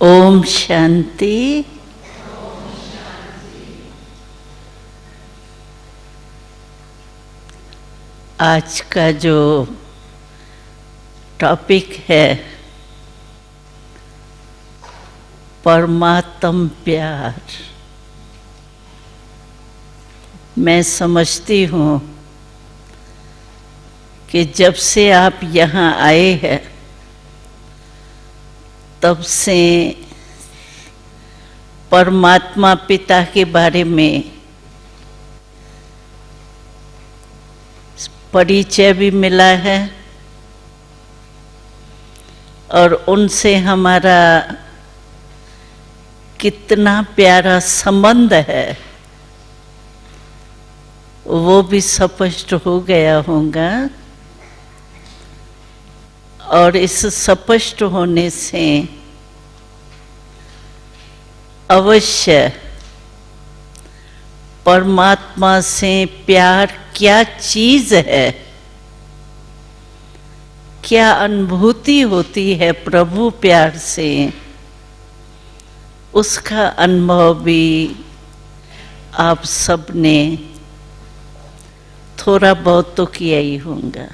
ओम शांति। आज का जो टॉपिक है परमात्म प्यार, मैं समझती हूँ कि जब से आप यहाँ आए हैं तब से परमात्मा पिता के बारे में परिचय भी मिला है और उनसे हमारा कितना प्यारा संबंध है वो भी स्पष्ट हो गया होगा। और इस स्पष्ट होने से अवश्य परमात्मा से प्यार क्या चीज है, क्या अनुभूति होती है प्रभु प्यार से, उसका अनुभव भी आप सबने थोड़ा बहुत तो किया ही होगा।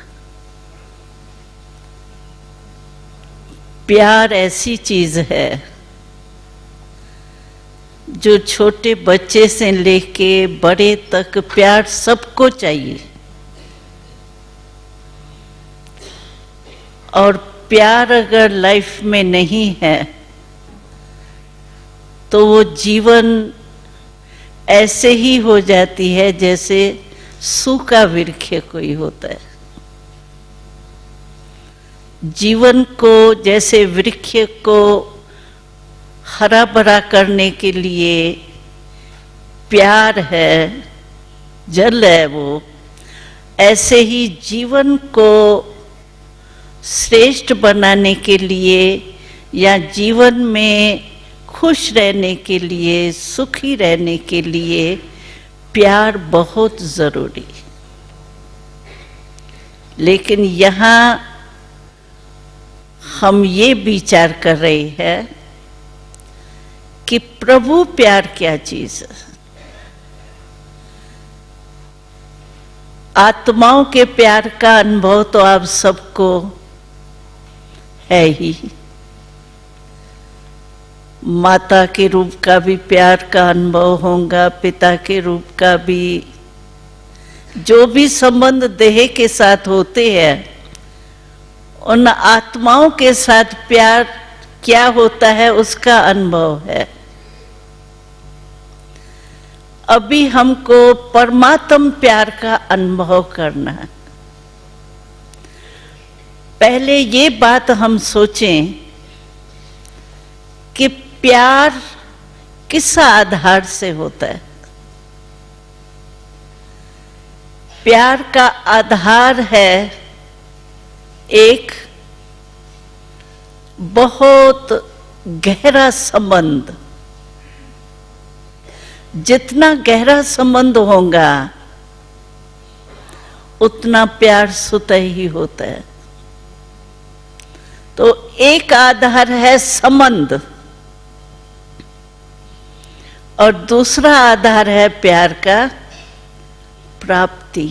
प्यार ऐसी चीज है जो छोटे बच्चे से लेके बड़े तक प्यार सबको चाहिए। और प्यार अगर लाइफ में नहीं है तो वो जीवन ऐसे ही हो जाती है जैसे सूखा वृक्ष कोई होता है। जीवन को जैसे वृक्ष को हरा भरा करने के लिए प्यार है, जल है, वो ऐसे ही जीवन को श्रेष्ठ बनाने के लिए या जीवन में खुश रहने के लिए, सुखी रहने के लिए प्यार बहुत जरूरी। लेकिन यहाँ हम ये विचार कर रहे हैं कि प्रभु प्यार क्या चीज है। आत्माओं के प्यार का अनुभव तो आप सबको है ही। माता के रूप का भी प्यार का अनुभव होगा, पिता के रूप का भी। जो भी संबंध देह के साथ होते हैं उन आत्माओं के साथ प्यार क्या होता है उसका अनुभव है। अभी हमको परमात्म प्यार का अनुभव करना है। पहले ये बात हम सोचें कि प्यार किस आधार से होता है। प्यार का आधार है एक बहुत गहरा संबंध। जितना गहरा संबंध होगा उतना प्यार स्वतः ही होता है। तो एक आधार है संबंध और दूसरा आधार है प्यार का प्राप्ति।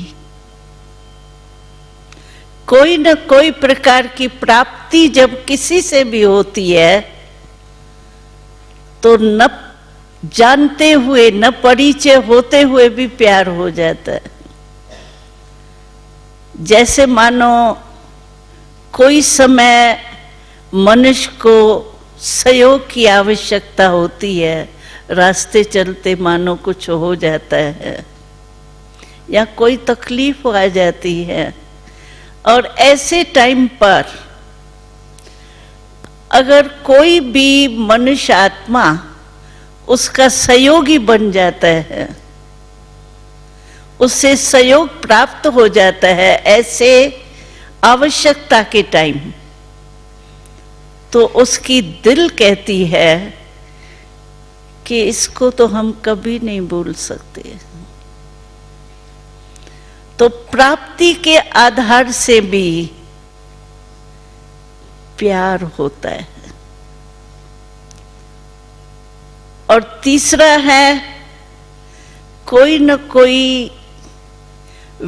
कोई न कोई प्रकार की प्राप्ति जब किसी से भी होती है तो न जानते हुए न परिचय होते हुए भी प्यार हो जाता है। जैसे मानो कोई समय मनुष्य को सहयोग की आवश्यकता होती है, रास्ते चलते मानो कुछ हो जाता है या कोई तकलीफ आ जाती है और ऐसे टाइम पर अगर कोई भी मनुष्य आत्मा उसका सहयोगी बन जाता है, उससे सहयोग प्राप्त हो जाता है ऐसे आवश्यकता के टाइम, तो उसकी दिल कहती है कि इसको तो हम कभी नहीं भूल सकते। तो प्राप्ति के आधार से भी प्यार होता है। और तीसरा है कोई न कोई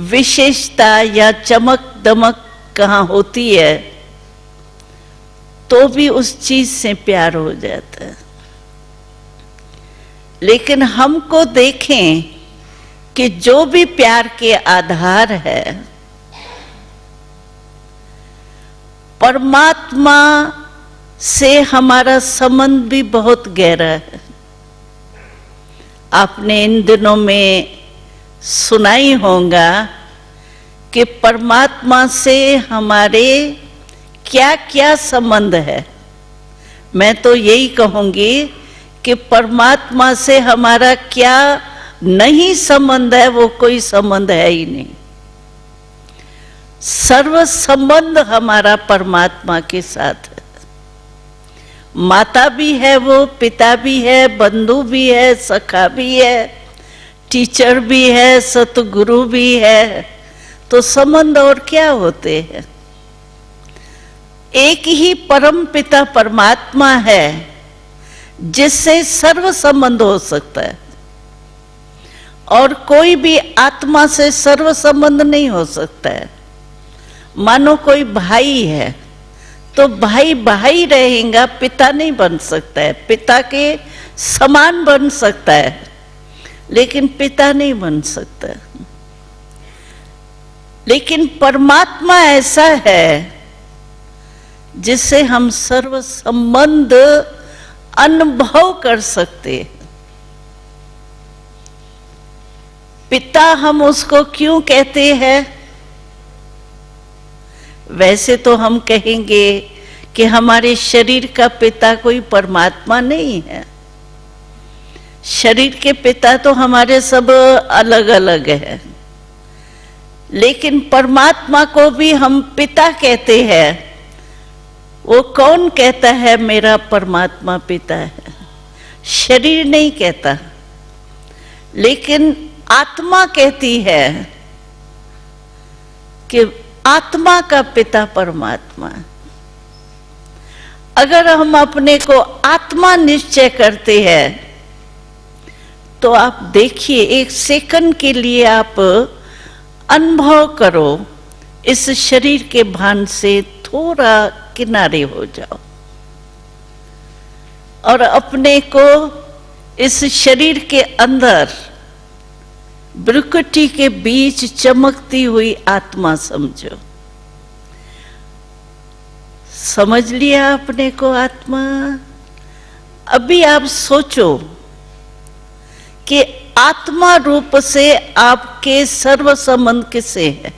विशेषता या चमक दमक कहाँ होती है तो भी उस चीज से प्यार हो जाता है। लेकिन हमको देखें कि जो भी प्यार के आधार है परमात्मा से हमारा संबंध भी बहुत गहरा है। आपने इन दिनों में सुना ही होगा कि परमात्मा से हमारे क्या क्या संबंध है। मैं तो यही कहूंगी कि परमात्मा से हमारा क्या नहीं संबंध है, वो कोई संबंध है ही नहीं। सर्व संबंध हमारा परमात्मा के साथ है। माता भी है, वो पिता भी है, बंधु भी है, सखा भी है, टीचर भी है, सतगुरु भी है। तो संबंध और क्या होते हैं? एक ही परम पिता परमात्मा है जिससे सर्व संबंध हो सकता है, और कोई भी आत्मा से सर्व संबंध नहीं हो सकता है। मानो कोई भाई है तो भाई भाई रहेगा, पिता नहीं बन सकता है। पिता के समान बन सकता है लेकिन पिता नहीं बन सकता। लेकिन परमात्मा ऐसा है जिससे हम सर्व संबंध अनुभव कर सकते हैं। पिता हम उसको क्यों कहते हैं? वैसे तो हम कहेंगे कि हमारे शरीर का पिता कोई परमात्मा नहीं है। शरीर के पिता तो हमारे सब अलग अलग है, लेकिन परमात्मा को भी हम पिता कहते हैं। वो कौन कहता है मेरा परमात्मा पिता है? शरीर नहीं कहता, लेकिन आत्मा कहती है कि आत्मा का पिता परमात्मा है। अगर हम अपने को आत्मा निश्चय करते हैं तो आप देखिए, एक सेकंड के लिए आप अनुभव करो, इस शरीर के भान से थोड़ा किनारे हो जाओ और अपने को इस शरीर के अंदर भ्रुकुटी के बीच चमकती हुई आत्मा समझो। समझ लिया अपने को आत्मा? अभी आप सोचो कि आत्मा रूप से आपके सर्व संबंध किससे है?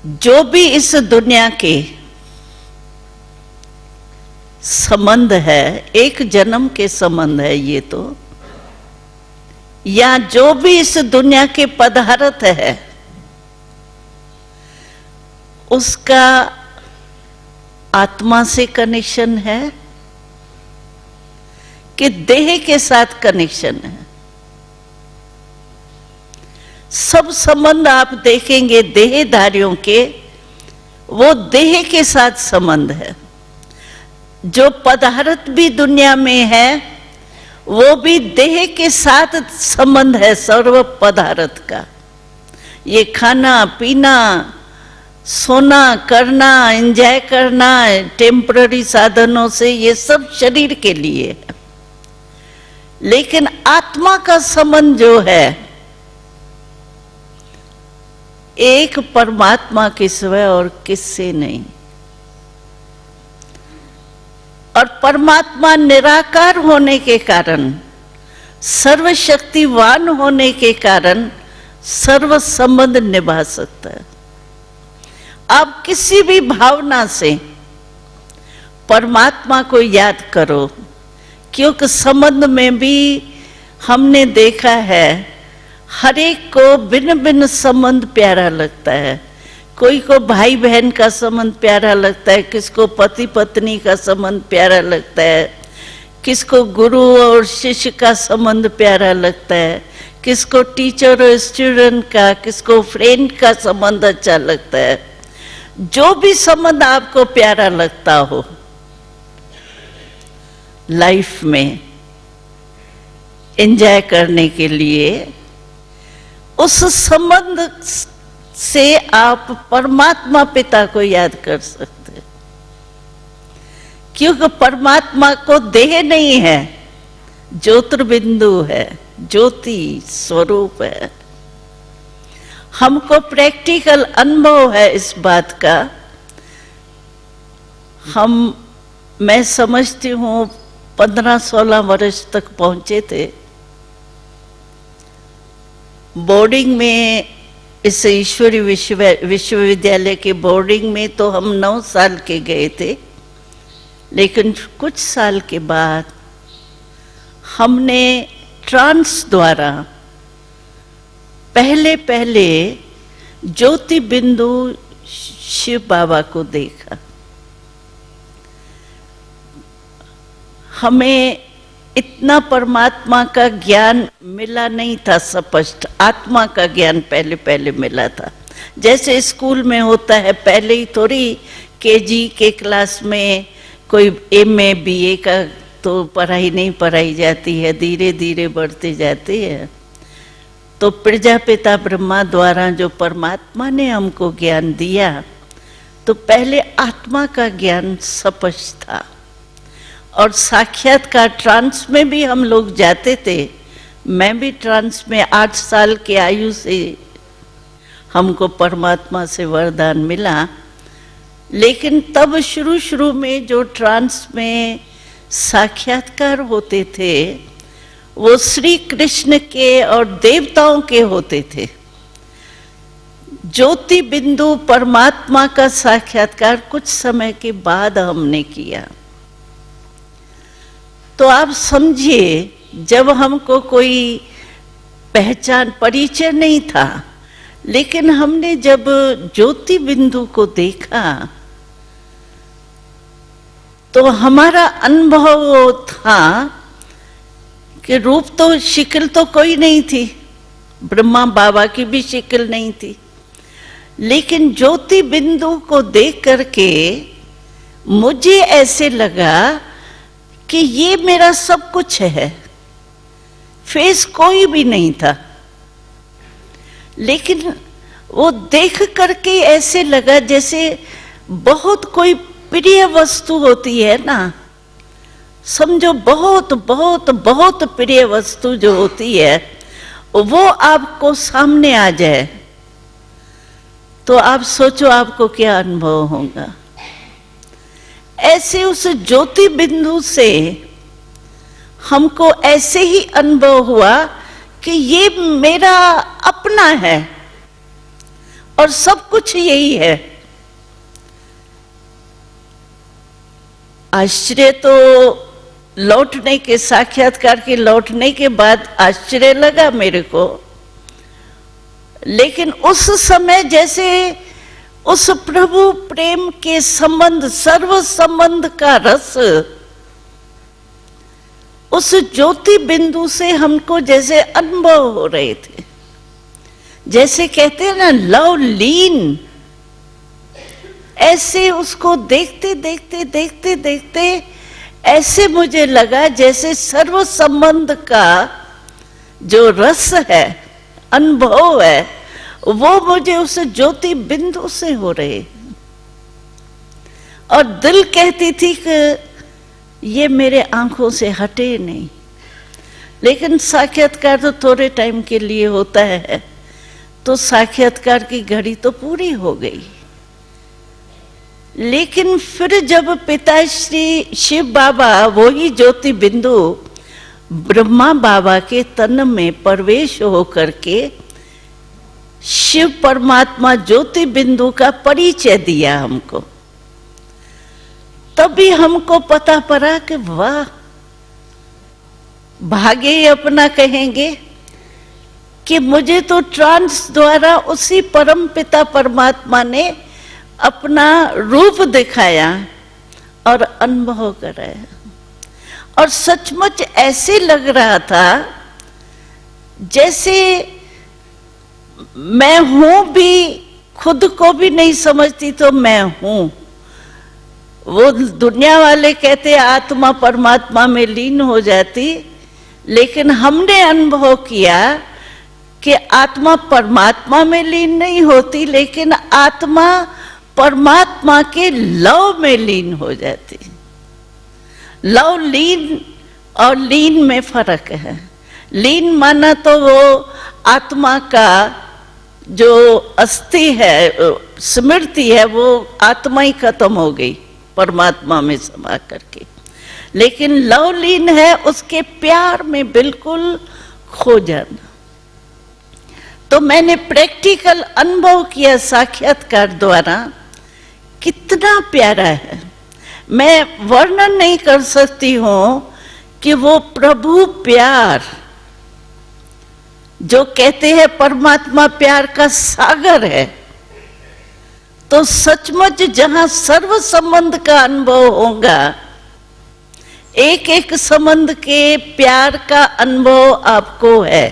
जो भी इस दुनिया के संबंध है, एक जन्म के संबंध है ये तो, या जो भी इस दुनिया के पदार्थ है, उसका आत्मा से कनेक्शन है कि देह के साथ कनेक्शन है? सब संबंध आप देखेंगे देहधारियों के, वो देह के साथ संबंध है। जो पदार्थ भी दुनिया में है वो भी देह के साथ संबंध है, सर्व पदार्थ का। ये खाना पीना, सोना, करना, एंजॉय करना, टेम्पररी साधनों से, ये सब शरीर के लिए है। लेकिन आत्मा का संबंध जो है एक परमात्मा के सिवाय और किससे नहीं। और परमात्मा निराकार होने के कारण, सर्वशक्तिवान होने के कारण सर्व संबंध निभा सकता है। आप किसी भी भावना से परमात्मा को याद करो, क्योंकि संबंध में भी हमने देखा है हर एक को भिन्न भिन्न संबंध प्यारा लगता है। कोई को भाई बहन का संबंध प्यारा लगता है, किसको पति पत्नी का संबंध प्यारा लगता है, किसको गुरु और शिष्य का संबंध प्यारा लगता है, किसको टीचर और स्टूडेंट का, किसको फ्रेंड का संबंध अच्छा लगता है। जो भी संबंध आपको प्यारा लगता हो, लाइफ में एंजॉय करने के लिए, उस संबंध से आप परमात्मा पिता को याद कर सकते हैं। क्योंकि परमात्मा को देह नहीं है, ज्योतिर्बिंदु है, ज्योति स्वरूप है। हमको प्रैक्टिकल अनुभव है इस बात का। मैं समझती हूँ 15-16 वर्ष तक पहुंचे थे बोर्डिंग में, इस ईश्वरी विश्वविद्यालय के बोर्डिंग में। तो हम 9 साल के गए थे, लेकिन कुछ साल के बाद हमने ट्रांस द्वारा पहले ज्योति बिंदु शिव बाबा को देखा। हमें इतना परमात्मा का ज्ञान मिला नहीं था स्पष्ट, आत्मा का ज्ञान पहले मिला था। जैसे स्कूल में होता है, पहले ही थोड़ी केजी के क्लास में कोई MA BA का तो पढ़ाई नहीं पढ़ाई जाती है, धीरे धीरे बढ़ते जाती है। तो प्रजापिता ब्रह्मा द्वारा जो परमात्मा ने हमको ज्ञान दिया, तो पहले आत्मा का ज्ञान स्पष्ट था। और साक्षात्कार ट्रांस में भी हम लोग जाते थे। मैं भी ट्रांस में 8 साल की आयु से हमको परमात्मा से वरदान मिला। लेकिन तब शुरू में जो ट्रांस में साक्षात्कार होते थे, वो श्री कृष्ण के और देवताओं के होते थे। ज्योति बिंदु परमात्मा का साक्षात्कार कुछ समय के बाद हमने किया। तो आप समझिए, जब हमको कोई पहचान परिचय नहीं था, लेकिन हमने जब ज्योति बिंदु को देखा तो हमारा अनुभव था कि रूप तो शिकल तो कोई नहीं थी, ब्रह्मा बाबा की भी शिकल नहीं थी, लेकिन ज्योति बिंदु को देख करके मुझे ऐसे लगा कि ये मेरा सब कुछ है। फेस कोई भी नहीं था, लेकिन वो देख करके ऐसे लगा जैसे बहुत कोई प्रिय वस्तु होती है ना, समझो बहुत बहुत बहुत प्रिय वस्तु जो होती है, वो आपको सामने आ जाए तो आप सोचो आपको क्या अनुभव होगा। ऐसे उस ज्योति बिंदु से हमको ऐसे ही अनुभव हुआ कि ये मेरा अपना है और सब कुछ यही है। आश्चर्य तो लौटने के, साक्षात्कार के लौटने के बाद आश्चर्य लगा मेरे को, लेकिन उस समय जैसे उस प्रभु प्रेम के संबंध, सर्व संबंध का रस उस ज्योति बिंदु से हमको जैसे अनुभव हो रहे थे। जैसे कहते हैं ना लव लीन, ऐसे उसको देखते देखते देखते देखते ऐसे मुझे लगा जैसे सर्व संबंध का जो रस है, अनुभव है, वो मुझे उस ज्योति बिंदु से हो रहे। और दिल कहती थी कि ये मेरे आंखों से हटे नहीं। लेकिन साक्षात्कार तो थोड़े टाइम के लिए होता है, तो साक्षात्कार की घड़ी तो पूरी हो गई। लेकिन फिर जब पिताश्री शिव बाबा वही ज्योति बिंदु ब्रह्मा बाबा के तन में प्रवेश होकर के शिव परमात्मा ज्योति बिंदु का परिचय दिया हमको, तभी हमको पता पड़ा कि वाह, भाग्य ही अपना कहेंगे कि मुझे तो ट्रांस द्वारा उसी परम पिता परमात्मा ने अपना रूप दिखाया और अनुभव कराया। और सचमुच ऐसे लग रहा था जैसे मैं हूं भी, खुद को भी नहीं समझती तो मैं हूं। वो दुनिया वाले कहते आत्मा परमात्मा में लीन हो जाती, लेकिन हमने अनुभव किया कि आत्मा परमात्मा में लीन नहीं होती, लेकिन आत्मा परमात्मा के लव में लीन हो जाती। लव लीन और लीन में फर्क है। लीन माना तो वो आत्मा का जो अस्थि है, स्मृति है, वो आत्मा ही खत्म हो गई परमात्मा में समा करके। लेकिन लव लीन है उसके प्यार में बिल्कुल खो जाना। तो मैंने प्रैक्टिकल अनुभव किया साक्षात्कार द्वारा, कितना प्यारा है। मैं वर्णन नहीं कर सकती हूं कि वो प्रभु प्यार जो कहते हैं परमात्मा प्यार का सागर है, तो सचमुच जहां सर्व संबंध का अनुभव होगा, एक एक संबंध के प्यार का अनुभव आपको है।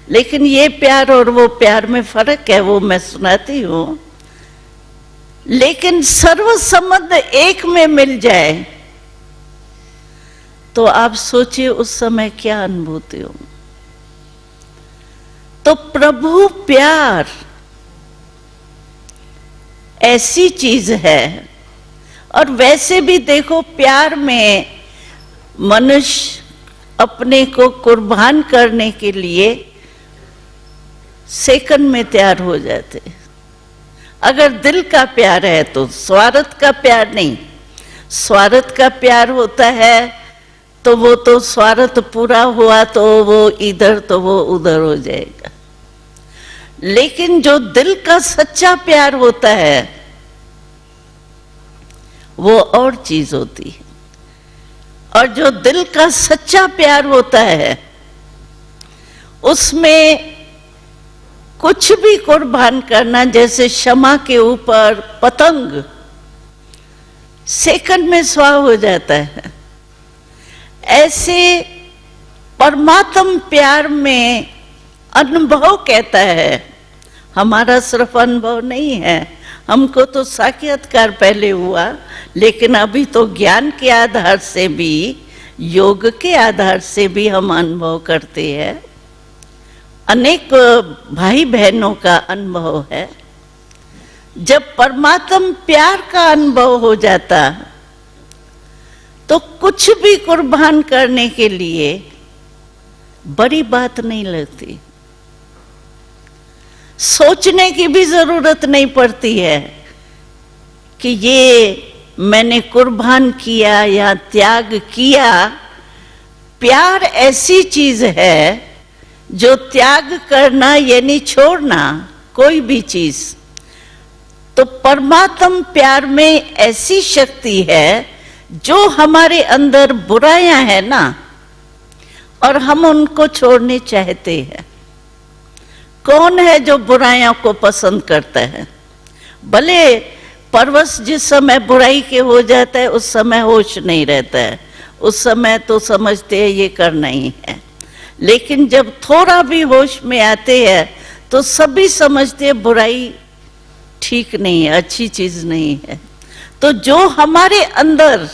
लेकिन ये प्यार और वो प्यार में फर्क है, वो मैं सुनाती हूं। लेकिन सर्व संबंध एक में मिल जाए तो आप सोचिए उस समय क्या अनुभूति हो। तो प्रभु प्यार ऐसी चीज है। और वैसे भी देखो, प्यार में मनुष्य अपने को कुर्बान करने के लिए सेकंड में तैयार हो जाते। अगर दिल का प्यार है तो, स्वार्थ का प्यार नहीं। स्वार्थ का प्यार होता है तो वो तो स्वार्थ पूरा हुआ तो वो इधर तो वो उधर हो जाएगा। लेकिन जो दिल का सच्चा प्यार होता है वो और चीज होती है। और जो दिल का सच्चा प्यार होता है उसमें कुछ भी कुर्बान करना, जैसे क्षमा के ऊपर पतंग सेकंड में स्वाह हो जाता है, ऐसे परमात्म प्यार में अनुभव कहता है। हमारा सिर्फ अनुभव नहीं है, हमको तो साक्षात्कार पहले हुआ, लेकिन अभी तो ज्ञान के आधार से भी, योग के आधार से भी हम अनुभव करते हैं। अनेक भाई बहनों का अनुभव है। जब परमात्म प्यार का अनुभव हो जाता तो कुछ भी कुर्बान करने के लिए बड़ी बात नहीं लगती। सोचने की भी जरूरत नहीं पड़ती है कि ये मैंने कुर्बान किया या त्याग किया। प्यार ऐसी चीज है जो त्याग करना यानी छोड़ना कोई भी चीज। तो परमात्म प्यार में ऐसी शक्ति है जो हमारे अंदर बुराइयां हैं ना, और हम उनको छोड़ने चाहते हैं। कौन है जो बुराइयों को पसंद करता है? भले परवश जिस समय बुराई के हो जाता है उस समय होश नहीं रहता है, उस समय तो समझते हैं ये करना ही है। लेकिन जब थोड़ा भी होश में आते हैं तो सभी समझते हैं बुराई ठीक नहीं है, अच्छी चीज नहीं है। तो जो हमारे अंदर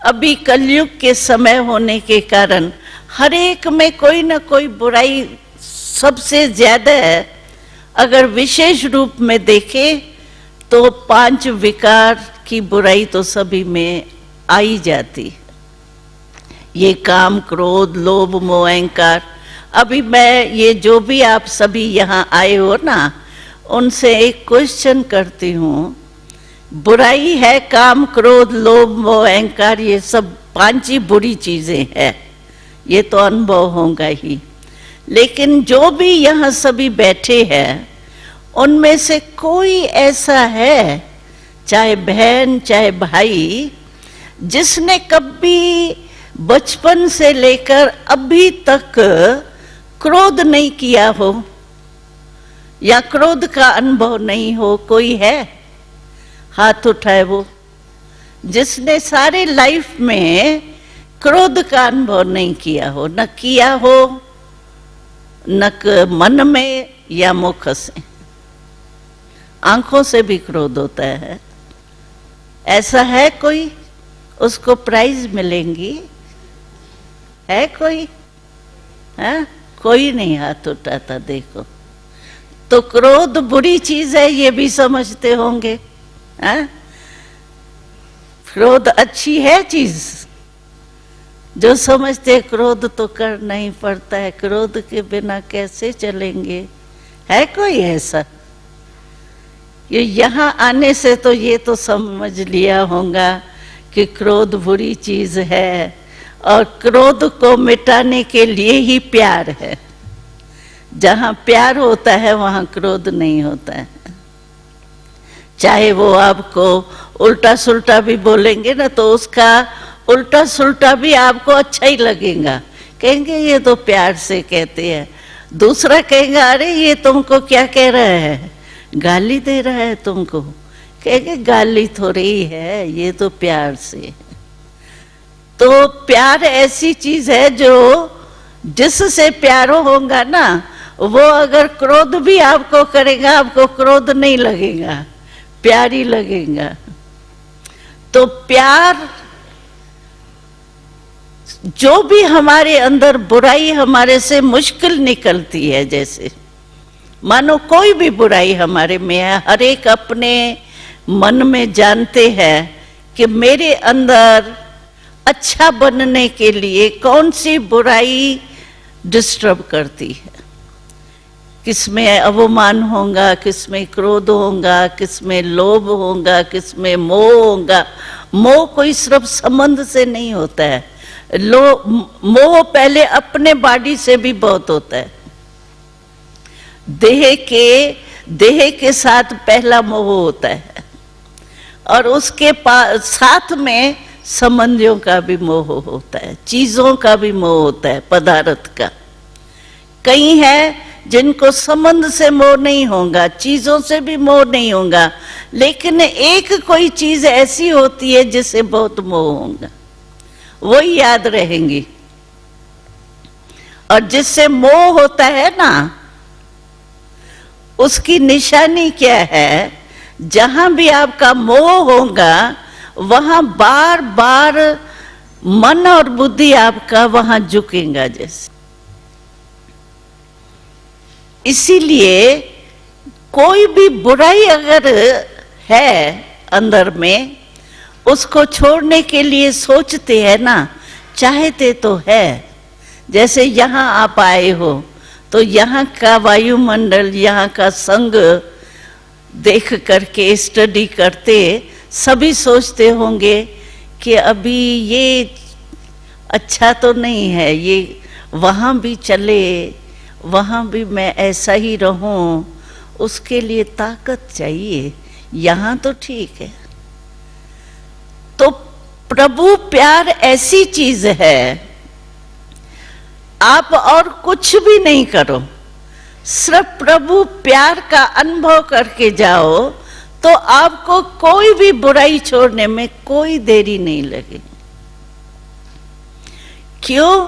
अभी कलयुग के समय होने के कारण हर एक में कोई ना कोई बुराई सबसे ज्यादा है। अगर विशेष रूप में देखे तो 5 विकार की बुराई तो सभी में आई जाती है। ये काम, क्रोध, लोभ, मोह, अहंकार। अभी मैं ये जो भी आप सभी यहाँ आए हो ना, उनसे एक क्वेश्चन करती हूँ। बुराई है काम, क्रोध, लोभ, मोह, अहंकार, ये सब 5 ही बुरी चीजें हैं, ये तो अनुभव होगा ही। लेकिन जो भी यहाँ सभी बैठे हैं उनमें से कोई ऐसा है, चाहे बहन चाहे भाई, जिसने कभी बचपन से लेकर अभी तक क्रोध नहीं किया हो या क्रोध का अनुभव नहीं हो? कोई है? हाथ उठाए वो जिसने सारे लाइफ में क्रोध का अनुभव नहीं किया हो, न किया हो, न मन में या मुख से। आंखों से भी क्रोध होता है, ऐसा है कोई? उसको प्राइज मिलेंगी? है कोई? है? कोई नहीं हाथ उठाता। देखो, तो क्रोध बुरी चीज है ये भी समझते होंगे। है? क्रोध अच्छी है चीज? जो समझते क्रोध तो करना ही पड़ता है, क्रोध के बिना कैसे चलेंगे? है कोई ऐसा? ये यहाँ आने से तो ये तो समझ लिया होगा कि क्रोध बुरी चीज है, और क्रोध को मिटाने के लिए ही प्यार है। जहाँ प्यार होता है वहाँ क्रोध नहीं होता है। चाहे वो आपको उल्टा सुल्टा भी बोलेंगे ना, तो उसका उल्टा सुल्टा भी आपको अच्छा ही लगेगा। कहेंगे ये तो प्यार से कहते हैं। दूसरा कहेगा अरे ये तुमको क्या कह रहा है, गाली दे रहा है तुमको। कहेंगे गाली थोड़ी है, ये तो प्यार से। तो प्यार ऐसी चीज है जो जिससे प्यारो होगा ना, वो अगर क्रोध भी आपको करेगा, आपको क्रोध नहीं लगेगा, प्यार ही लगेगा। तो प्यार, जो भी हमारे अंदर बुराई हमारे से मुश्किल निकलती है, जैसे मानो कोई भी बुराई हमारे में है, हर एक अपने मन में जानते हैं कि मेरे अंदर अच्छा बनने के लिए कौन सी बुराई डिस्टर्ब करती है। किसमें अवमान होगा, किसमें क्रोध होगा, किसमें लोभ होगा, किसमें मोह होगा। मोह कोई सिर्फ संबंध से नहीं होता है, मोह पहले अपने बॉडी से भी बहुत होता है। देह के साथ पहला मोह होता है, और उसके साथ में संबंधियों का भी मोह होता है, चीजों का भी मोह होता है, पदार्थ का। कई है जिनको संबंध से मोह नहीं होगा, चीजों से भी मोह नहीं होगा, लेकिन एक कोई चीज ऐसी होती है जिससे बहुत मोह होगा, वही याद रहेंगी। और जिससे मोह होता है ना, उसकी निशानी क्या है? जहां भी आपका मोह होगा वहां बार बार मन और बुद्धि आपका वहां झुकेगा जैसे। इसीलिए कोई भी बुराई अगर है अंदर में, उसको छोड़ने के लिए सोचते हैं ना, चाहते तो है। जैसे यहाँ आप आए हो तो यहाँ का वायुमंडल, यहाँ का संग देख करके स्टडी करते सभी सोचते होंगे कि अभी ये अच्छा तो नहीं है, ये वहाँ भी चले, वहाँ भी मैं ऐसा ही रहूं, उसके लिए ताकत चाहिए। यहाँ तो ठीक है। तो प्रभु प्यार ऐसी चीज है, आप और कुछ भी नहीं करो, सिर्फ प्रभु प्यार का अनुभव करके जाओ, तो आपको कोई भी बुराई छोड़ने में कोई देरी नहीं लगेगी। क्यों?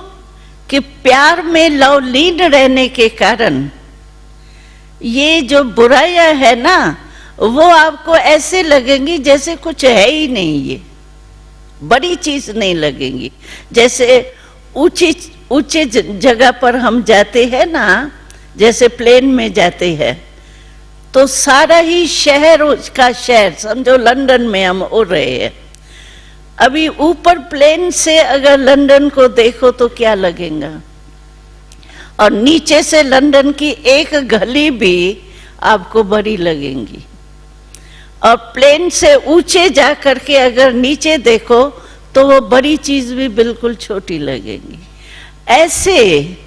कि प्यार में लवलीन रहने के कारण ये जो बुराइयां है ना, वो आपको ऐसे लगेंगी जैसे कुछ है ही नहीं, ये बड़ी चीज नहीं लगेंगी। जैसे ऊंचे जगह पर हम जाते हैं ना, जैसे प्लेन में जाते हैं, तो सारा ही शहर का शहर, समझो लंदन में हम उड़ रहे हैं, अभी ऊपर प्लेन से अगर लंदन को देखो तो क्या लगेगा, और नीचे से लंदन की एक गली भी आपको बड़ी लगेंगी, और प्लेन से ऊंचे जा करके अगर नीचे देखो तो वो बड़ी चीज भी बिल्कुल छोटी लगेगी। ऐसे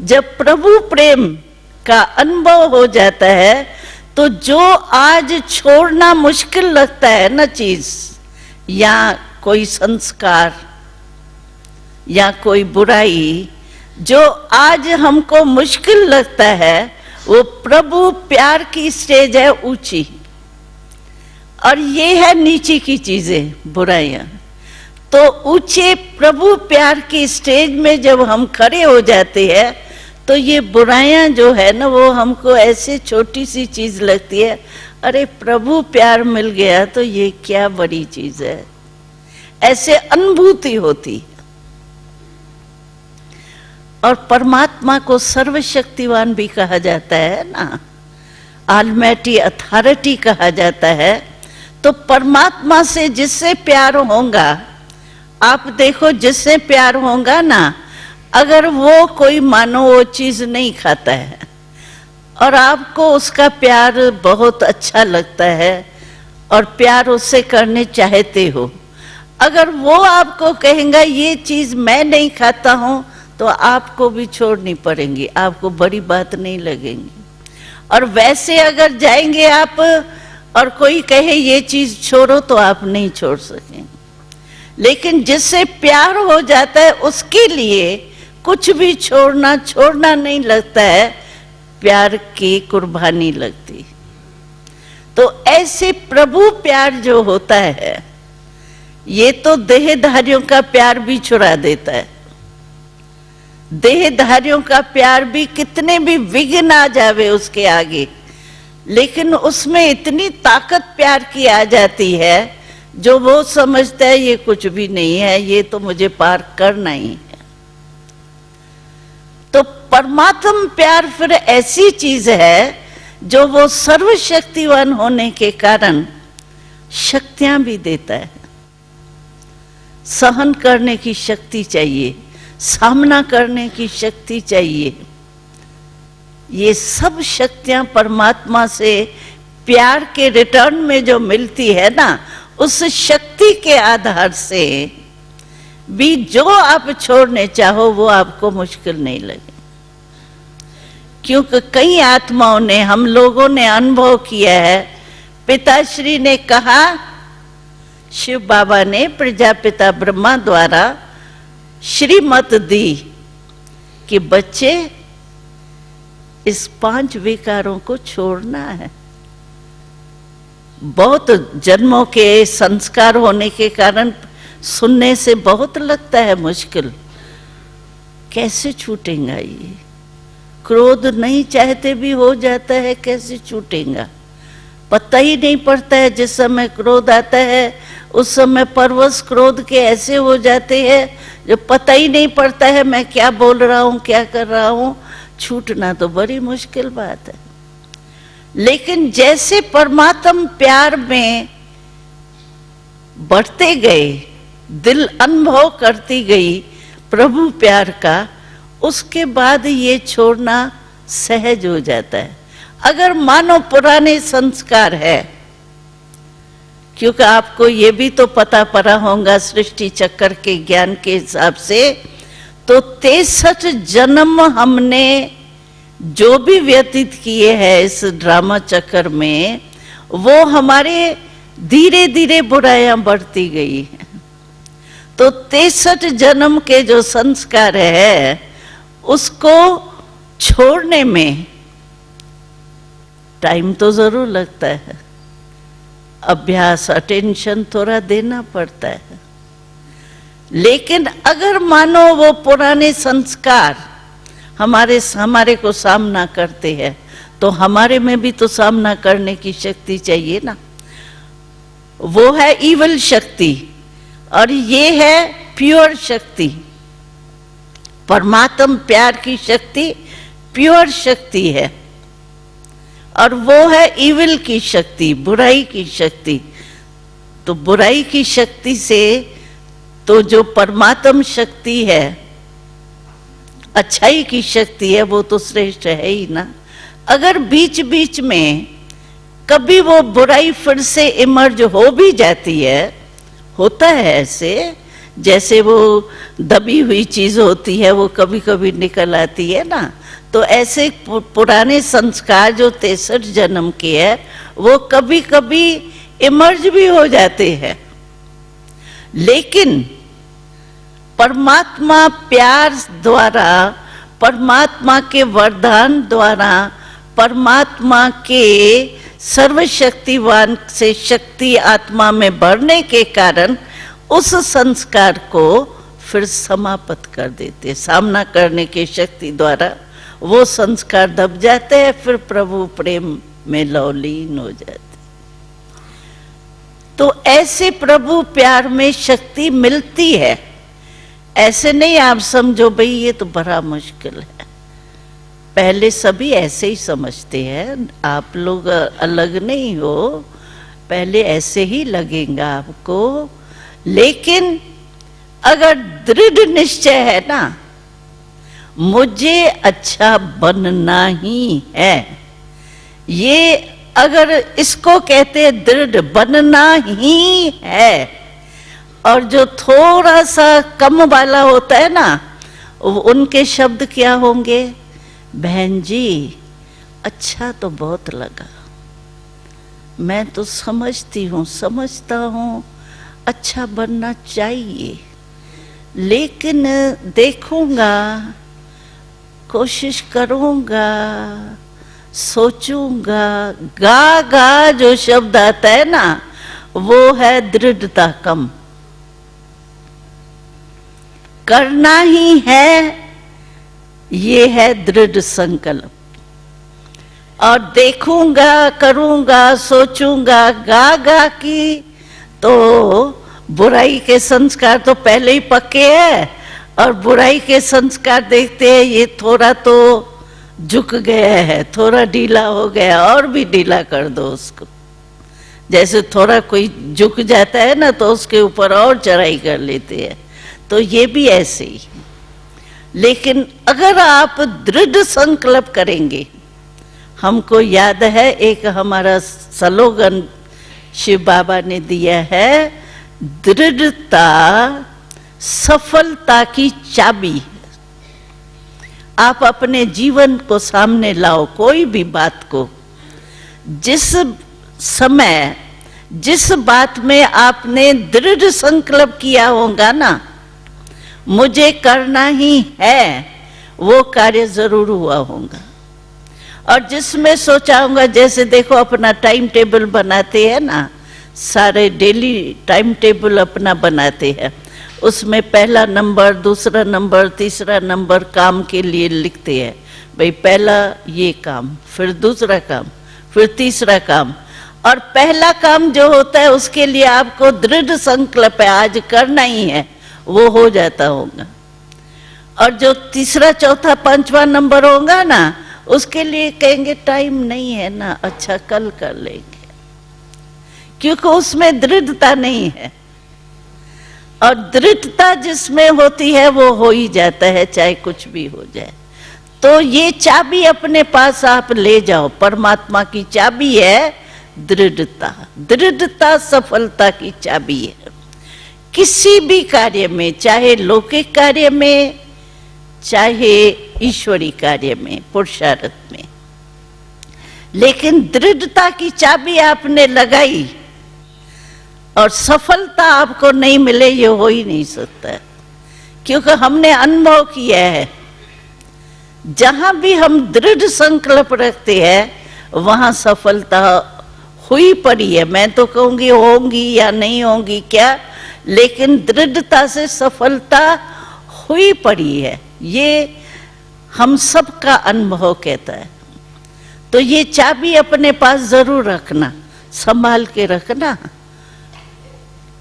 जब प्रभु प्रेम का अनुभव हो जाता है, तो जो आज छोड़ना मुश्किल लगता है ना चीज, या कोई संस्कार या कोई बुराई, जो आज हमको मुश्किल लगता है, वो प्रभु प्यार की स्टेज है ऊंची, और ये है नीचे की चीजें बुराइयां। तो ऊंचे प्रभु प्यार की स्टेज में जब हम खड़े हो जाते हैं, तो ये बुराइयां जो है ना, वो हमको ऐसे छोटी सी चीज लगती है, अरे प्रभु प्यार मिल गया तो ये क्या बड़ी चीज है, ऐसे अनुभूति होती। और परमात्मा को सर्वशक्तिवान भी कहा जाता है ना, ऑलमाइटी अथॉरिटी कहा जाता है। तो परमात्मा से जिससे प्यार होगा, आप देखो जिससे प्यार होगा ना, अगर वो कोई मानो वो चीज नहीं खाता है और आपको उसका प्यार बहुत अच्छा लगता है और प्यार उससे करने चाहते हो, अगर वो आपको कहेगा ये चीज मैं नहीं खाता हूं, तो आपको भी छोड़नी पड़ेगी, आपको बड़ी बात नहीं लगेगी। और वैसे अगर जाएंगे आप और कोई कहे ये चीज छोड़ो, तो आप नहीं छोड़ सकेंगे। लेकिन जिससे प्यार हो जाता है उसके लिए कुछ भी छोड़ना नहीं लगता है, प्यार की कुर्बानी लगती। तो ऐसे प्रभु प्यार जो होता है, ये तो देहधारियों का प्यार भी छुड़ा देता है। देहधारियों का प्यार भी कितने भी विघ्न आ जावे उसके आगे, लेकिन उसमें इतनी ताकत प्यार की आ जाती है जो वो समझता है ये कुछ भी नहीं है, ये तो मुझे पार करना ही है। तो परमात्म प्यार फिर ऐसी चीज है जो वो सर्वशक्तिवान होने के कारण शक्तियां भी देता है। सहन करने की शक्ति चाहिए, सामना करने की शक्ति चाहिए। ये सब शक्तियां परमात्मा से प्यार के रिटर्न में जो मिलती है ना, उस शक्ति के आधार से भी जो आप छोड़ने चाहो वो आपको मुश्किल नहीं लगे। क्योंकि कई आत्माओं ने, हम लोगों ने अनुभव किया है। पिताश्री ने कहा, शिव बाबा ने प्रजापिता ब्रह्मा द्वारा श्रीमत दी कि बच्चे इस 5 विकारों को छोड़ना है। बहुत जन्मों के संस्कार होने के कारण सुनने से बहुत लगता है मुश्किल, कैसे छूटेगा ये? क्रोध नहीं चाहते भी हो जाता है, कैसे छूटेगा? पता ही नहीं पड़ता है। जिस समय क्रोध आता है उस समय परवश क्रोध के ऐसे हो जाते हैं जो पता ही नहीं पड़ता है मैं क्या बोल रहा हूं, क्या कर रहा हूं। छूटना तो बड़ी मुश्किल बात है। लेकिन जैसे परमात्म प्यार में बढ़ते गए, दिल अनुभव करती गई प्रभु प्यार का, उसके बाद ये छोड़ना सहज हो जाता है। अगर मानो पुराने संस्कार है, क्योंकि आपको ये भी तो पता पड़ा होगा सृष्टि चक्र के ज्ञान के हिसाब से, तो 63 जन्म हमने जो भी व्यतीत किए हैं इस ड्रामा चक्र में, वो हमारे धीरे धीरे बुराइयां बढ़ती गई हैं। तो 63 जन्म के जो संस्कार है उसको छोड़ने में टाइम तो जरूर लगता है, अभ्यास, अटेंशन थोड़ा देना पड़ता है। लेकिन अगर मानो वो पुराने संस्कार हमारे को सामना करते हैं, तो हमारे में भी तो सामना करने की शक्ति चाहिए ना। वो है इवल शक्ति और ये है प्योर शक्ति। परमात्म प्यार की शक्ति प्योर शक्ति है और वो है इविल की शक्ति, बुराई की शक्ति। तो बुराई की शक्ति से तो जो परमात्म शक्ति है, अच्छाई की शक्ति है, वो तो श्रेष्ठ है ही ना। अगर बीच बीच में कभी वो बुराई फिर से इमर्ज हो भी जाती है, होता है ऐसे, जैसे वो दबी हुई चीज होती है वो कभी कभी निकल आती है ना, तो ऐसे पुराने संस्कार जो 63 जन्म के है वो कभी कभी इमर्ज भी हो जाते हैं। लेकिन परमात्मा प्यार द्वारा, परमात्मा के वरदान द्वारा, परमात्मा के सर्वशक्तिवान से शक्ति आत्मा में बढ़ने के कारण उस संस्कार को फिर समाप्त कर देते, सामना करने की शक्ति द्वारा वो संस्कार दब जाते हैं, फिर प्रभु प्रेम में लवलीन हो जाते। तो ऐसे प्रभु प्यार में शक्ति मिलती है। ऐसे नहीं आप समझो भाई ये तो बड़ा मुश्किल है। पहले सभी ऐसे ही समझते हैं, आप लोग अलग नहीं हो, पहले ऐसे ही लगेगा आपको। लेकिन अगर दृढ़ निश्चय है ना, मुझे अच्छा बनना ही है, ये अगर इसको कहते हैं दृढ़ बनना ही है। और जो थोड़ा सा कम वाला होता है ना, उनके शब्द क्या होंगे? बहन जी अच्छा तो बहुत लगा, मैं तो समझता हूँ अच्छा बनना चाहिए, लेकिन देखूंगा, कोशिश करूंगा, सोचूंगा। गा गा जो शब्द आता है ना, वो है दृढ़ता कम। करना ही है, ये है दृढ़ संकल्प। और देखूंगा, करूंगा, सोचूंगा, गा गा की तो बुराई के संस्कार तो पहले ही पक्के हैं। और बुराई के संस्कार देखते हैं ये थोड़ा तो झुक गया है, थोड़ा ढीला हो गया, और भी ढीला कर दो उसको। जैसे थोड़ा कोई झुक जाता है ना, तो उसके ऊपर और चढ़ाई कर लेते हैं। तो ये भी ऐसे ही। लेकिन अगर आप दृढ़ संकल्प करेंगे, हमको याद है एक हमारा स्लोगन शिव बाबा ने दिया है, दृढ़ता सफलता की चाबी है। आप अपने जीवन को सामने लाओ, कोई भी बात को, जिस समय जिस बात में आपने दृढ़ संकल्प किया होगा ना, मुझे करना ही है, वो कार्य जरूर हुआ होगा। और जिसमें सोचा होगा, जैसे देखो अपना टाइम टेबल बनाते हैं ना, सारे डेली टाइम टेबल अपना बनाते हैं, उसमें पहला नंबर, दूसरा नंबर, तीसरा नंबर काम के लिए लिखते हैं। भाई पहला ये काम, फिर दूसरा काम, फिर तीसरा काम। और पहला काम जो होता है उसके लिए आपको दृढ़ संकल्प है, आज करना ही है, वो हो जाता होगा। और जो तीसरा, चौथा, पांचवा नंबर होगा ना, उसके लिए कहेंगे टाइम नहीं है ना, अच्छा कल कर लेंगे, क्योंकि उसमें दृढ़ता नहीं है। और दृढ़ता जिसमें होती है वो हो ही जाता है, चाहे कुछ भी हो जाए। तो ये चाबी अपने पास आप ले जाओ, परमात्मा की चाबी है दृढ़ता। दृढ़ता सफलता की चाबी है, किसी भी कार्य में, चाहे लौकिक कार्य में, चाहे ईश्वरी कार्य में, पुरुषार्थ में। लेकिन दृढ़ता की चाबी आपने लगाई और सफलता आपको नहीं मिले, ये हो ही नहीं सकता है। क्योंकि हमने अनुभव किया है, जहां भी हम दृढ़ संकल्प रखते हैं वहां सफलता हुई पड़ी है। मैं तो कहूंगी होंगी या नहीं होंगी क्या, लेकिन दृढ़ता से सफलता हुई पड़ी है, ये हम सबका अनुभव कहता है। तो ये चाबी अपने पास जरूर रखना, संभाल के रखना।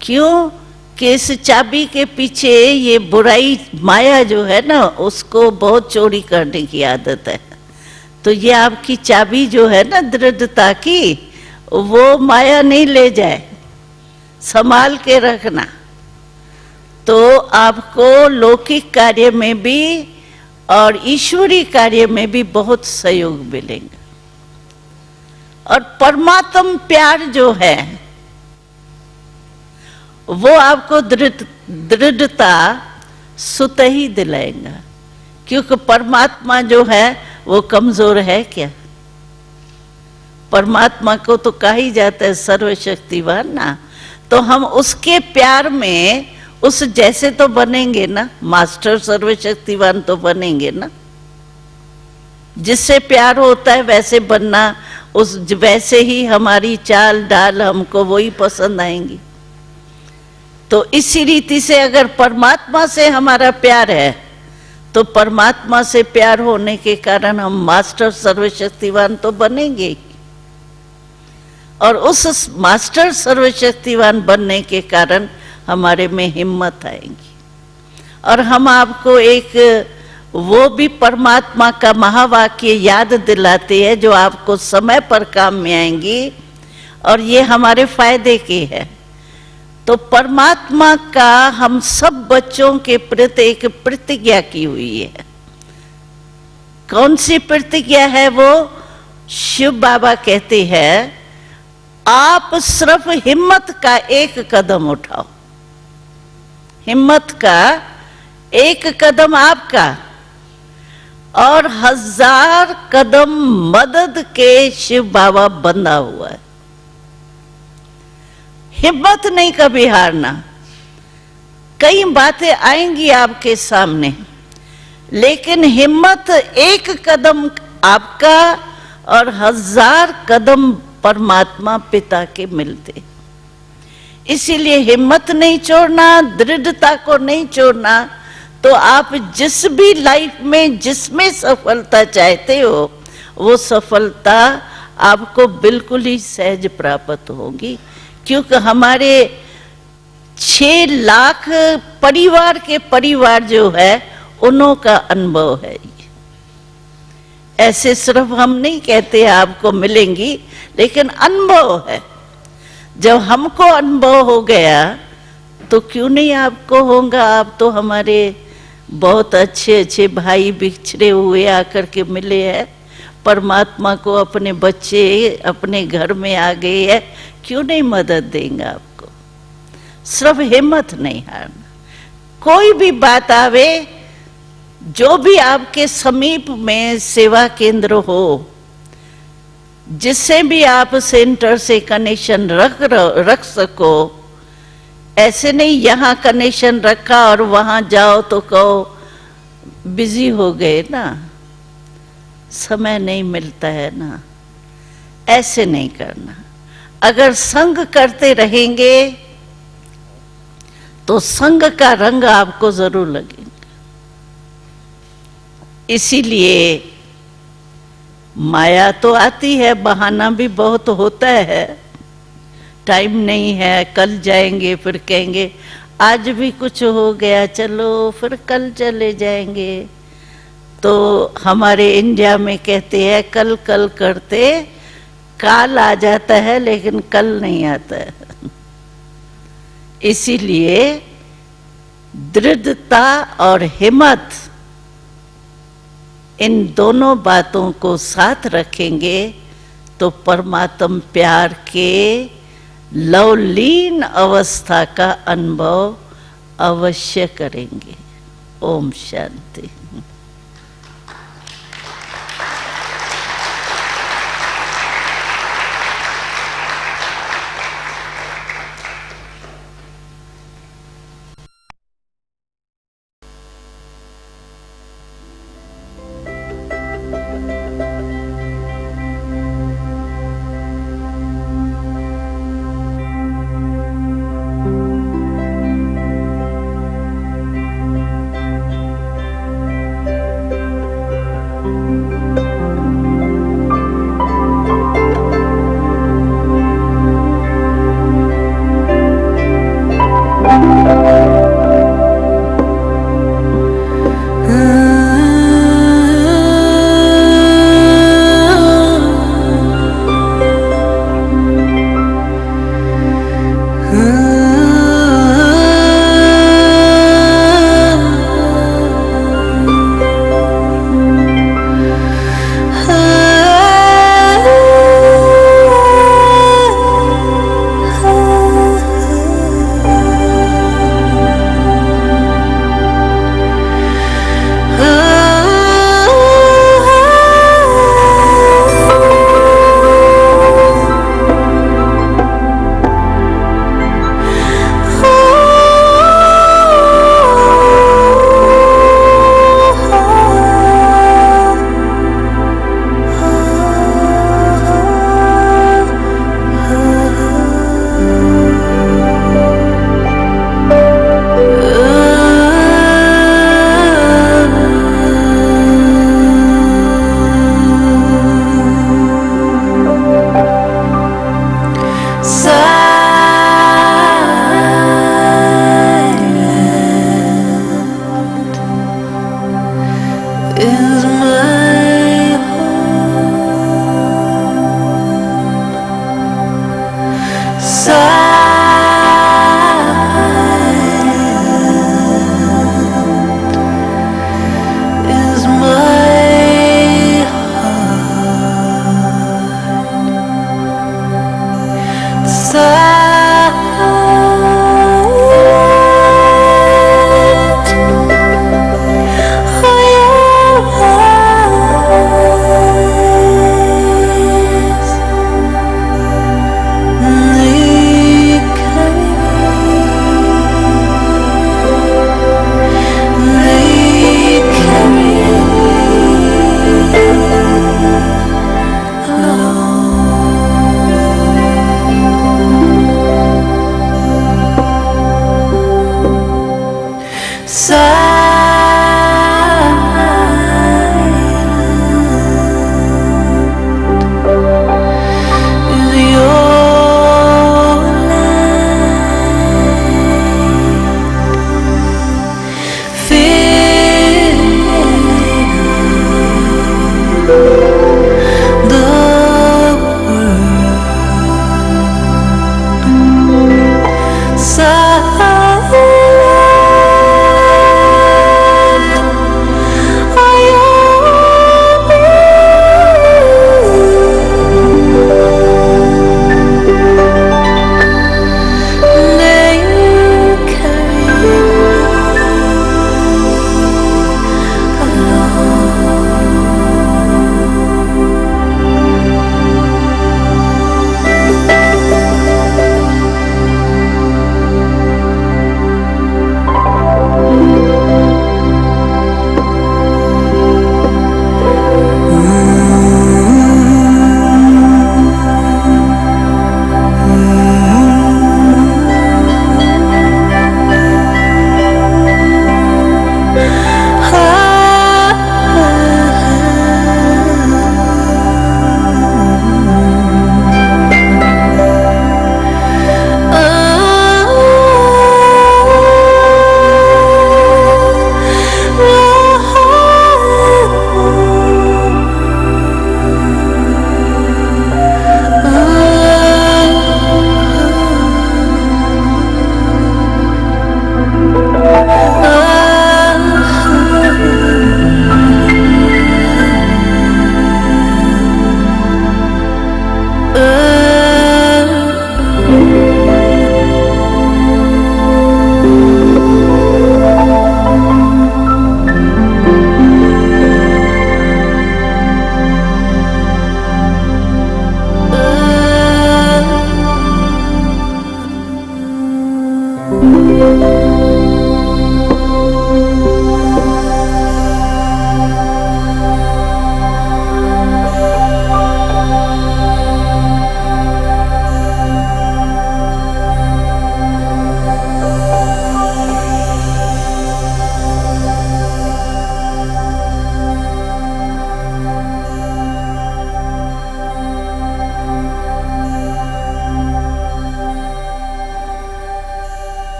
क्यों कि इस चाबी के पीछे ये बुराई माया जो है ना, उसको बहुत चोरी करने की आदत है। तो ये आपकी चाबी जो है ना दृढ़ता की, वो माया नहीं ले जाए, संभाल के रखना। तो आपको लौकिक कार्य में भी और ईश्वरी कार्य में भी बहुत सहयोग मिलेगा। और परमात्म प्यार जो है वो आपको दृढ़ता सुत ही दिलाएगा। क्योंकि परमात्मा जो है वो कमजोर है क्या? परमात्मा को तो कहा ही जाता है सर्वशक्तिवान ना। तो हम उसके प्यार में उस जैसे तो बनेंगे ना, मास्टर सर्वशक्तिवान तो बनेंगे ना। जिससे प्यार होता है वैसे बनना, उस वैसे ही हमारी चाल डाल हमको वही पसंद आएंगी। तो इसी रीति से अगर परमात्मा से हमारा प्यार है तो परमात्मा से प्यार होने के कारण हम मास्टर सर्वशक्तिवान तो बनेंगे। और उस मास्टर सर्वशक्तिवान बनने के कारण हमारे में हिम्मत आएगी। और हम आपको एक वो भी परमात्मा का महावाक्य याद दिलाते हैं जो आपको समय पर काम में आएंगी और ये हमारे फायदे की है। तो परमात्मा का हम सब बच्चों के प्रति एक प्रतिज्ञा की हुई है। कौन सी प्रतिज्ञा है वो? शिव बाबा कहते हैं आप सिर्फ हिम्मत का एक कदम उठाओ, हिम्मत का एक कदम आपका और 1000 कदम मदद के शिव बाबा बंधा हुआ है। हिम्मत नहीं कभी हारना। कई बातें आएंगी आपके सामने, लेकिन हिम्मत एक कदम आपका और 1000 कदम परमात्मा पिता के मिलते। इसीलिए हिम्मत नहीं छोड़ना, दृढ़ता को नहीं छोड़ना। तो आप जिस भी लाइफ में जिसमें सफलता चाहते हो वो सफलता आपको बिल्कुल ही सहज प्राप्त होगी, क्योंकि हमारे 6 लाख परिवार के परिवार जो है उन्हों का अनुभव है। ऐसे सिर्फ हम नहीं कहते आपको मिलेंगी, लेकिन अनुभव है। जब हमको अनुभव हो गया तो क्यों नहीं आपको होगा। आप तो हमारे बहुत अच्छे अच्छे भाई बिछड़े हुए आकर के मिले हैं, परमात्मा को अपने बच्चे अपने घर में आ गए हैं, क्यों नहीं मदद देंगे आपको। सिर्फ हिम्मत नहीं हारना। कोई भी बात आवे, जो भी आपके समीप में सेवा केंद्र हो, जिससे भी आप सेंटर से कनेक्शन रख सको। ऐसे नहीं यहाँ कनेक्शन रखा और वहां जाओ तो कहो बिजी हो गए ना, समय नहीं मिलता है ना। ऐसे नहीं करना। अगर संग करते रहेंगे तो संग का रंग आपको जरूर लगेगा। इसीलिए माया तो आती है, बहाना भी बहुत होता है। टाइम नहीं है, कल जाएंगे, फिर कहेंगे आज भी कुछ हो गया, चलो फिर कल चले जाएंगे। तो हमारे इंडिया में कहते हैं कल कल करते काल आ जाता है, लेकिन कल नहीं आता है। इसीलिए दृढ़ता और हिम्मत, इन दोनों बातों को साथ रखेंगे तो परमात्म प्यार के लवलीन अवस्था का अनुभव अवश्य करेंगे। ओम शांति। in